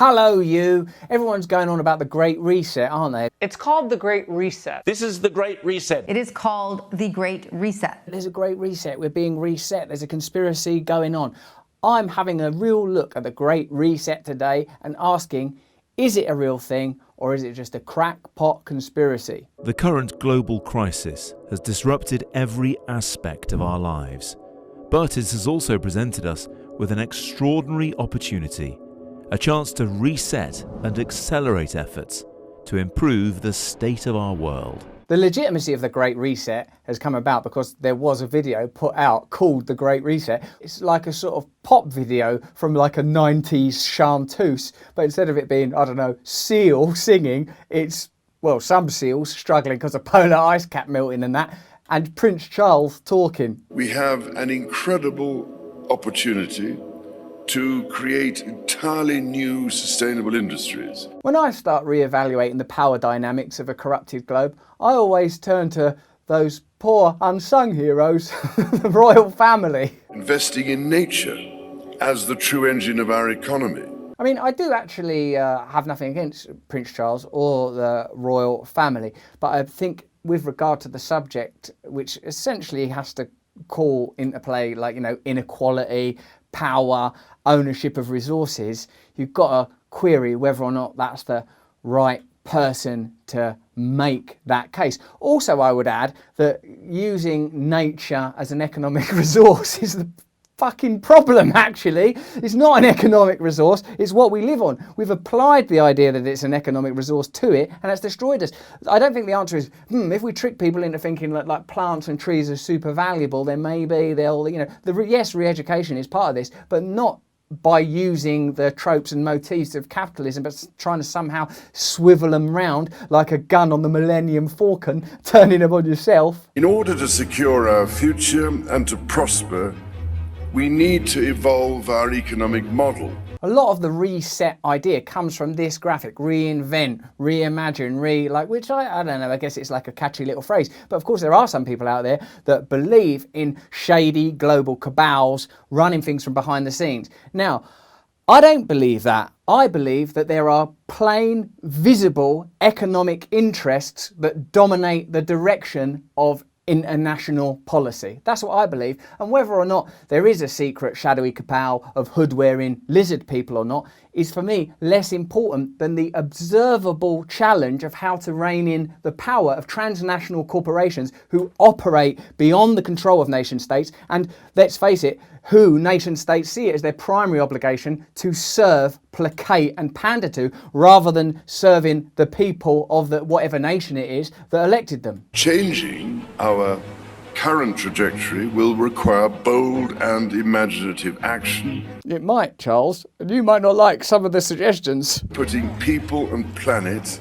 Hello, you. Everyone's going on about the Great Reset, aren't they? It's called the Great Reset. This is the Great Reset. It is called the Great Reset. There's a Great Reset. We're being reset. There's a conspiracy going on. I'm having a real look at the Great Reset today and asking, is it a real thing or is it just a crackpot conspiracy? The current global crisis has disrupted every aspect of our lives, but it has also presented us with an extraordinary opportunity, a chance to reset and accelerate efforts to improve the state of our world. The legitimacy of the Great Reset has come about because there was a video put out called The Great Reset. It's like a sort of pop video from like a 90s chanteuse, but instead of it being, I don't know, Seal singing, it's, well, some seals struggling because of polar ice cap melting and that, and Prince Charles talking. We have an incredible opportunity to create entirely new sustainable industries. When I start re-evaluating the power dynamics of a corrupted globe, I always turn to those poor unsung heroes, the royal family. Investing in nature as the true engine of our economy. I mean, I do actually have nothing against Prince Charles or the royal family, but I think with regard to the subject, which essentially has to call into play, like, you know, inequality, power, ownership of resources, you've got to query whether or not that's the right person to make that case. Also, I would add that using nature as an economic resource is the fucking problem, actually. It's not an economic resource, it's what we live on. We've applied the idea that it's an economic resource to it, and that's destroyed us. I don't think the answer is, if we trick people into thinking that like plants and trees are super valuable, then maybe they'll, you know, yes, re-education is part of this, but not by using the tropes and motifs of capitalism, but trying to somehow swivel them round like a gun on the Millennium Falcon, turning them on yourself. In order to secure our future and to prosper, we need to evolve our economic model. A lot of the reset idea comes from this graphic: reinvent, reimagine, which I don't know, I guess it's like a catchy little phrase. But of course there are some people out there that believe in shady global cabals running things from behind the scenes. Now, I don't believe that. I believe that there are plain, visible economic interests that dominate the direction of international policy. That's what I believe. And whether or not there is a secret shadowy cabal of hood-wearing lizard people or not is for me less important than the observable challenge of how to rein in the power of transnational corporations who operate beyond the control of nation states, and let's face it, who nation states see it as their primary obligation to serve, placate and pander to, rather than serving the people of the whatever nation it is that elected them. Changing our current trajectory will require bold and imaginative action. It might, Charles, and you might not like some of the suggestions. Putting people and planet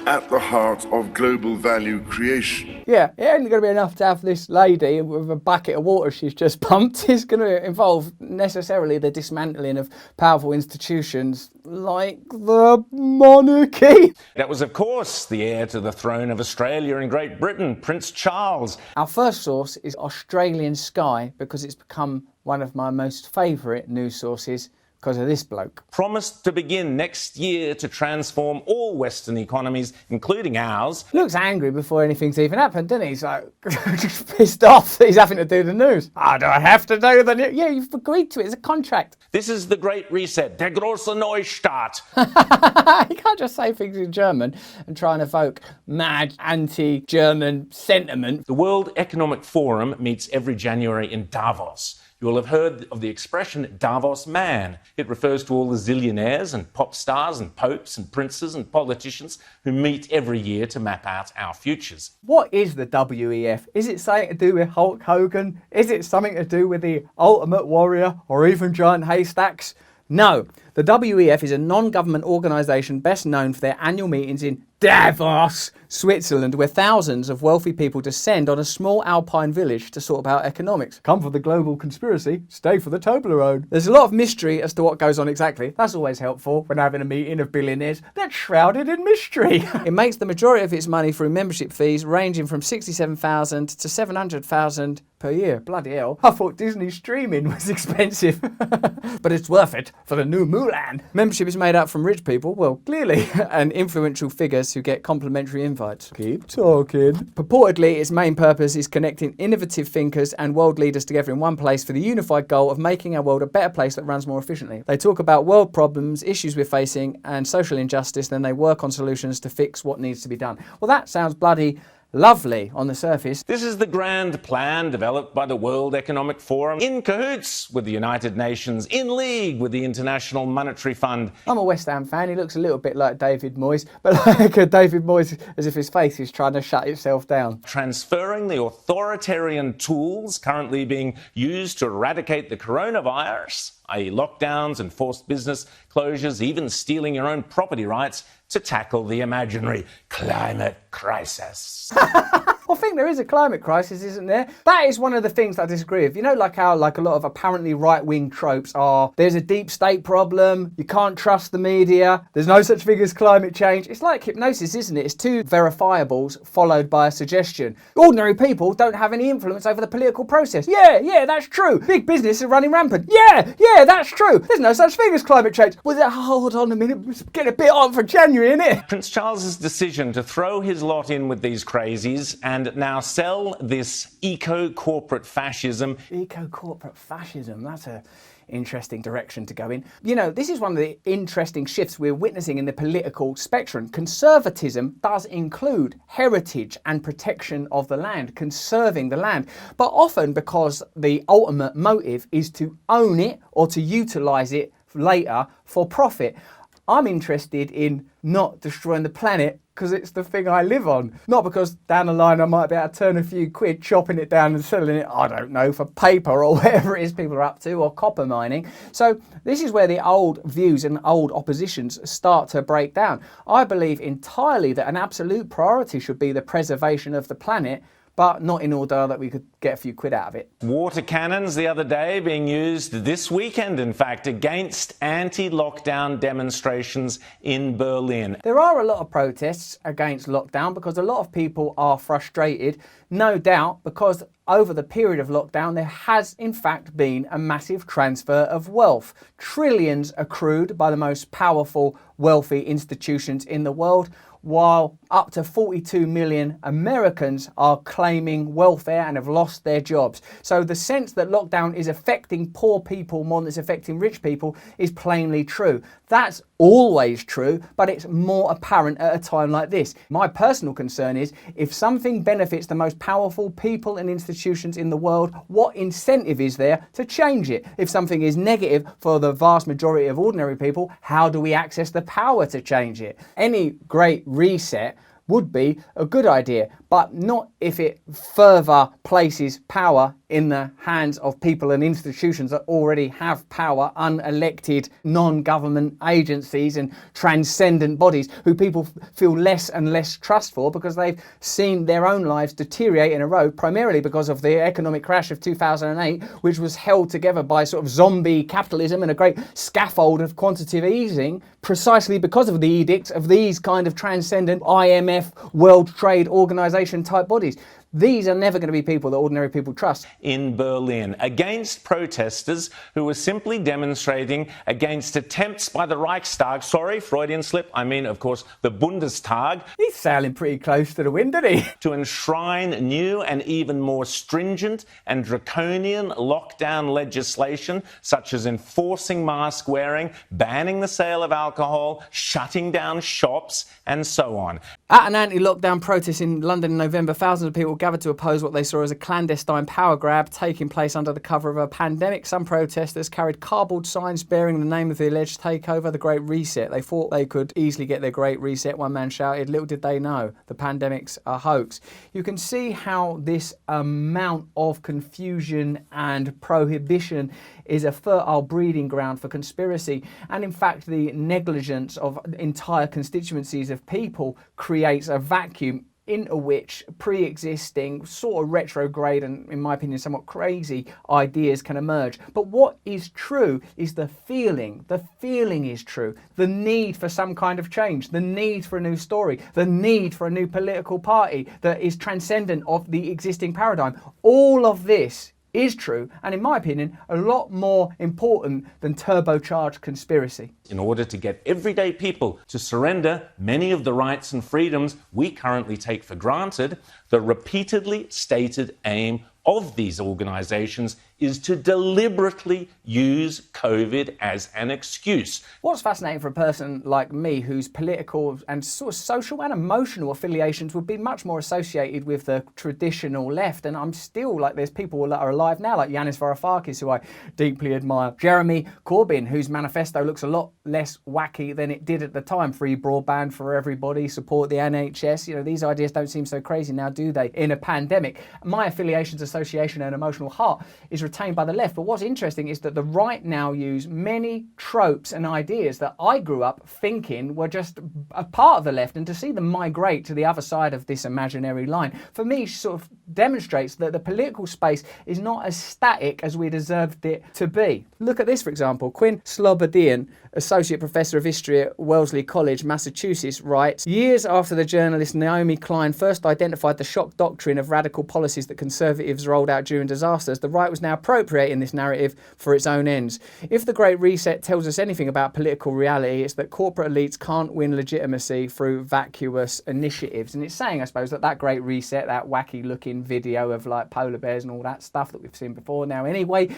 at the heart of global value creation. Yeah, it ain't going to be enough to have this lady with a bucket of water she's just pumped. It's going to involve necessarily the dismantling of powerful institutions like the monarchy. That was, of course, the heir to the throne of Australia and Great Britain, Prince Charles. Our first source is Australian Sky because it's become one of my most favourite news sources because of this bloke. Promised to begin next year to transform all Western economies, including ours. Looks angry before anything's even happened, doesn't he? He's like, pissed off that he's having to do the news. Oh, do I have to do the news? Yeah, you've agreed to it. It's a contract. This is the Great Reset, der große Neustart. You can't just say things in German and try and evoke mad anti-German sentiment. The World Economic Forum meets every January in Davos. You will have heard of the expression Davos man. It refers to all the zillionaires and pop stars and popes and princes and politicians who meet every year to map out our futures. What is the WEF? Is it something to do with Hulk Hogan? Is it something to do with the Ultimate Warrior or even giant haystacks? No, the WEF is a non-government organisation best known for their annual meetings in Davos, Switzerland, where thousands of wealthy people descend on a small alpine village to sort out economics. Come for the global conspiracy, stay for the Toblerone. There's a lot of mystery as to what goes on exactly. That's always helpful when having a meeting of billionaires that's shrouded in mystery. It makes the majority of its money through membership fees ranging from $67,000 to $700,000 per year. Bloody hell. I thought Disney streaming was expensive. But it's worth it for the new movie Mulan. Membership is made up from rich people, well, clearly, and influential figures who get complimentary invites. Keep talking. Purportedly, its main purpose is connecting innovative thinkers and world leaders together in one place for the unified goal of making our world a better place that runs more efficiently. They talk about world problems, issues we're facing, and social injustice, then they work on solutions to fix what needs to be done. Well, that sounds bloody lovely on the surface. This is the grand plan developed by the World Economic Forum in cahoots with the United Nations, in league with the International Monetary Fund. I'm a West Ham fan. He looks a little bit like David Moyes, but like David Moyes as if his face is trying to shut itself down. Transferring the authoritarian tools currently being used to eradicate the coronavirus, i.e. lockdowns, enforced business closures, even stealing your own property rights, to tackle the imaginary climate crisis. I think there is a climate crisis, isn't there? That is one of the things that I disagree with. You know, like how a lot of apparently right-wing tropes are, there's a deep state problem, you can't trust the media, there's no such thing as climate change. It's like hypnosis, isn't it? It's two verifiables followed by a suggestion. Ordinary people don't have any influence over the political process. Yeah, that's true. Big business is running rampant. Yeah, that's true. There's no such thing as climate change. Well, hold on a minute, it's getting a bit on for January, innit? Prince Charles's decision to throw his lot in with these crazies and now sell this eco-corporate fascism. Eco-corporate fascism, that's a interesting direction to go in. You know, this is one of the interesting shifts we're witnessing in the political spectrum. Conservatism does include heritage and protection of the land, conserving the land, but often because the ultimate motive is to own it or to utilise it later for profit. I'm interested in not destroying the planet because it's the thing I live on. Not because down the line I might be able to turn a few quid chopping it down and selling it, I don't know, for paper or whatever it is people are up to, or copper mining. So this is where the old views and old oppositions start to break down. I believe entirely that an absolute priority should be the preservation of the planet, but not in order that we could get a few quid out of it. Water cannons the other day being used this weekend, in fact, against anti-lockdown demonstrations in Berlin. There are a lot of protests against lockdown because a lot of people are frustrated, no doubt, because over the period of lockdown there has in fact been a massive transfer of wealth. Trillions accrued by the most powerful, wealthy institutions in the world, while up to 42 million Americans are claiming welfare and have lost their jobs. So the sense that lockdown is affecting poor people more than it's affecting rich people is plainly true. That's always true, but it's more apparent at a time like this. My personal concern is if something benefits the most powerful people and institutions in the world, what incentive is there to change it? If something is negative for the vast majority of ordinary people, how do we access the power to change it? Any great reset would be a good idea, but not if it further places power in the hands of people and institutions that already have power, unelected non-government agencies and transcendent bodies who people feel less and less trust for because they've seen their own lives deteriorate and erode, primarily because of the economic crash of 2008, which was held together by sort of zombie capitalism and a great scaffold of quantitative easing, precisely because of the edicts of these kind of transcendent IMF, World Trade Organization type bodies. These are never going to be people that ordinary people trust. In Berlin, against protesters who were simply demonstrating against attempts by the Reichstag, sorry, Freudian slip, I mean, of course, the Bundestag. He's sailing pretty close to the wind, isn't he? To enshrine new and even more stringent and draconian lockdown legislation, such as enforcing mask wearing, banning the sale of alcohol, shutting down shops, and so on. At an anti-lockdown protest in London in November, thousands of people gathered to oppose what they saw as a clandestine power grab taking place under the cover of a pandemic. Some protesters carried cardboard signs bearing the name of the alleged takeover, the Great Reset. They thought they could easily get their Great Reset, one man shouted. Little did they know, the pandemic's a hoax. You can see how this amount of confusion and prohibition is a fertile breeding ground for conspiracy. And in fact, the negligence of entire constituencies of people creates a vacuum into which pre-existing, sort of retrograde and, in my opinion, somewhat crazy ideas can emerge. But what is true is the feeling. The feeling is true. The need for some kind of change, the need for a new story, the need for a new political party that is transcendent of the existing paradigm. All of this is true, and in my opinion, a lot more important than turbocharged conspiracy. In order to get everyday people to surrender many of the rights and freedoms we currently take for granted, the repeatedly stated aim of these organisations is to deliberately use COVID as an excuse. What's fascinating for a person like me whose political and sort of social and emotional affiliations would be much more associated with the traditional left, and I'm still like, there's people that are alive now like Yanis Varoufakis, who I deeply admire, Jeremy Corbyn, whose manifesto looks a lot less wacky than it did at the time. Free broadband for everybody, support the NHS. You know, these ideas don't seem so crazy now, do they, in a pandemic? My affiliations, association and emotional heart is retained by the left. But what's interesting is that the right now use many tropes and ideas that I grew up thinking were just a part of the left, and to see them migrate to the other side of this imaginary line, for me, sort of demonstrates that the political space is not as static as we deserved it to be. Look at this, for example. Quinn Slobodian, Associate Professor of History at Wellesley College, Massachusetts, writes, years after the journalist Naomi Klein first identified the shock doctrine of radical policies that conservatives rolled out during disasters, the right was now appropriating this narrative for its own ends. If the Great Reset tells us anything about political reality, it's that corporate elites can't win legitimacy through vacuous initiatives. And it's saying, I suppose, that that Great Reset, that wacky looking video of like polar bears and all that stuff that we've seen before now anyway,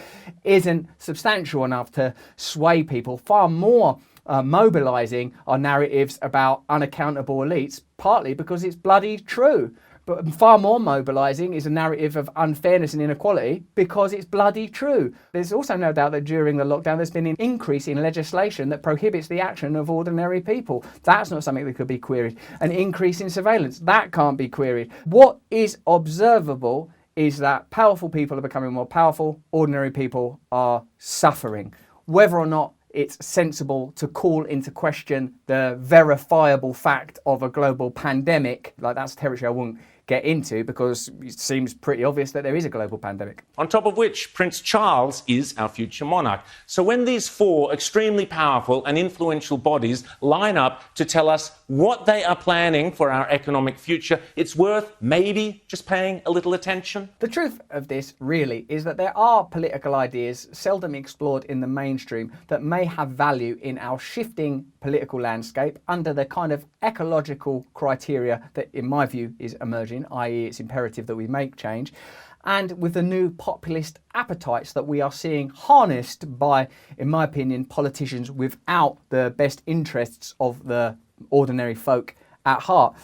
isn't substantial enough to sway people. Far more mobilising are narratives about unaccountable elites, partly because it's bloody true. But far more mobilising is a narrative of unfairness and inequality because it's bloody true. There's also no doubt that during the lockdown there's been an increase in legislation that prohibits the action of ordinary people. That's not something that could be queried. An increase in surveillance, that can't be queried. What is observable is that powerful people are becoming more powerful, ordinary people are suffering. Whether or not it's sensible to call into question the verifiable fact of a global pandemic, like that's territory I won't get into because it seems pretty obvious that there is a global pandemic. On top of which, Prince Charles is our future monarch. So when these four extremely powerful and influential bodies line up to tell us what they are planning for our economic future, it's worth maybe just paying a little attention. The truth of this really is that there are political ideas seldom explored in the mainstream that may have value in our shifting political landscape under the kind of ecological criteria that, in my view, is emerging, i.e. it's imperative that we make change, and with the new populist appetites that we are seeing harnessed by, in my opinion, politicians without the best interests of the ordinary folk at heart.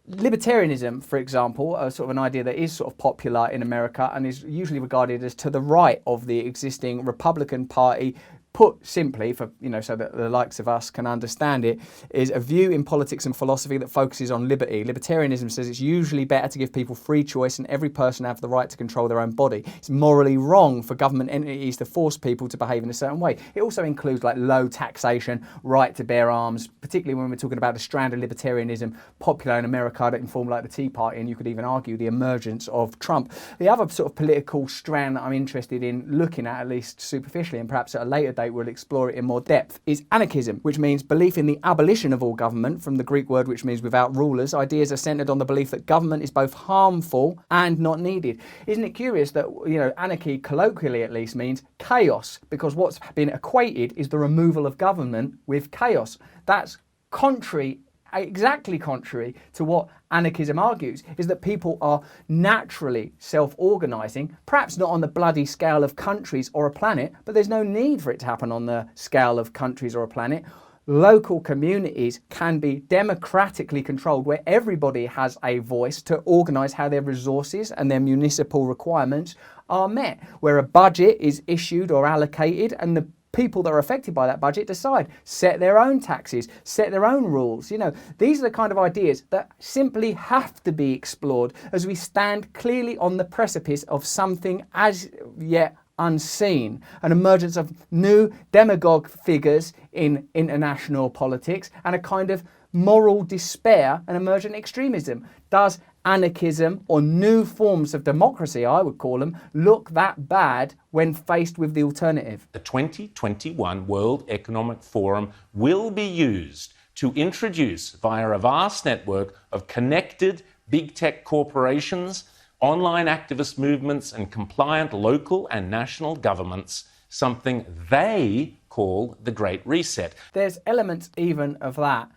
Libertarianism, for example, sort of an idea that is sort of popular in America and is usually regarded as to the right of the existing Republican Party, put simply, for so that the likes of us can understand it, is a view in politics and philosophy that focuses on liberty. Libertarianism says it's usually better to give people free choice and every person have the right to control their own body. It's morally wrong for government entities to force people to behave in a certain way. It also includes like low taxation, right to bear arms, particularly when we're talking about a strand of libertarianism popular in America that informed like the Tea Party, and you could even argue the emergence of Trump. The other sort of political strand that I'm interested in looking at least superficially, and perhaps at a later date we'll explore it in more depth, is anarchism, which means belief in the abolition of all government, from the Greek word which means without rulers. Ideas are centred on the belief that government is both harmful and not needed. Isn't it curious that anarchy, colloquially at least, means chaos, because what's been equated is the removal of government with chaos. That's exactly contrary to what anarchism argues, is that people are naturally self-organising, perhaps not on the bloody scale of countries or a planet, but there's no need for it to happen on the scale of countries or a planet. Local communities can be democratically controlled, where everybody has a voice to organise how their resources and their municipal requirements are met, where a budget is issued or allocated and the people that are affected by that budget decide, set their own taxes, set their own rules. These are the kind of ideas that simply have to be explored as we stand clearly on the precipice of something as yet unseen, an emergence of new demagogue figures in international politics and a kind of moral despair and emergent extremism. Does anarchism, or new forms of democracy, I would call them, look that bad when faced with the alternative? The 2021 World Economic Forum will be used to introduce, via a vast network of connected big tech corporations, online activist movements and compliant local and national governments something they call the Great Reset. There's elements even of that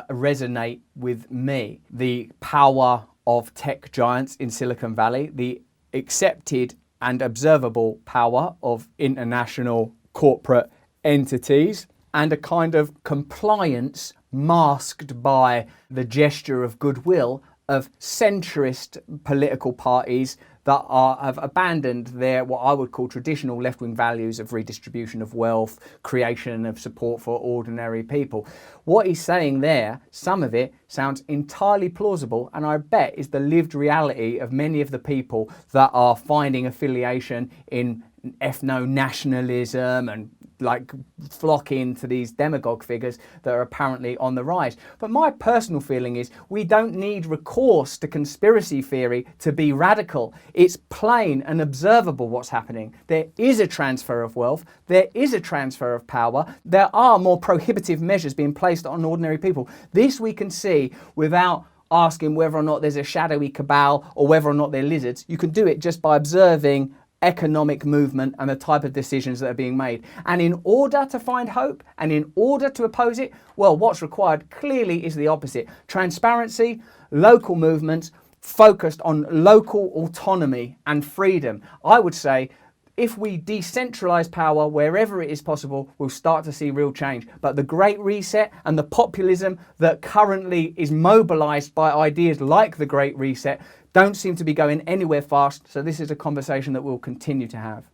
resonate with me. The power of tech giants in Silicon Valley, the accepted and observable power of international corporate entities, and a kind of compliance masked by the gesture of goodwill of centrist political parties that have abandoned their, what I would call, traditional left-wing values of redistribution of wealth, creation of support for ordinary people. What he's saying there, some of it sounds entirely plausible, and I bet is the lived reality of many of the people that are finding affiliation in ethno-nationalism and like flocking to these demagogue figures that are apparently on the rise. But my personal feeling is we don't need recourse to conspiracy theory to be radical. It's plain and observable what's happening. There is a transfer of wealth. There is a transfer of power. There are more prohibitive measures being placed on ordinary people. This we can see without asking whether or not there's a shadowy cabal or whether or not they're lizards. You can do it just by observing economic movement and the type of decisions that are being made. And in order to find hope and in order to oppose it, well, what's required clearly is the opposite. Transparency, local movements focused on local autonomy and freedom. I would say if we decentralise power wherever it is possible, we'll start to see real change. But the Great Reset and the populism that currently is mobilised by ideas like the Great Reset don't seem to be going anywhere fast. So this is a conversation that we'll continue to have.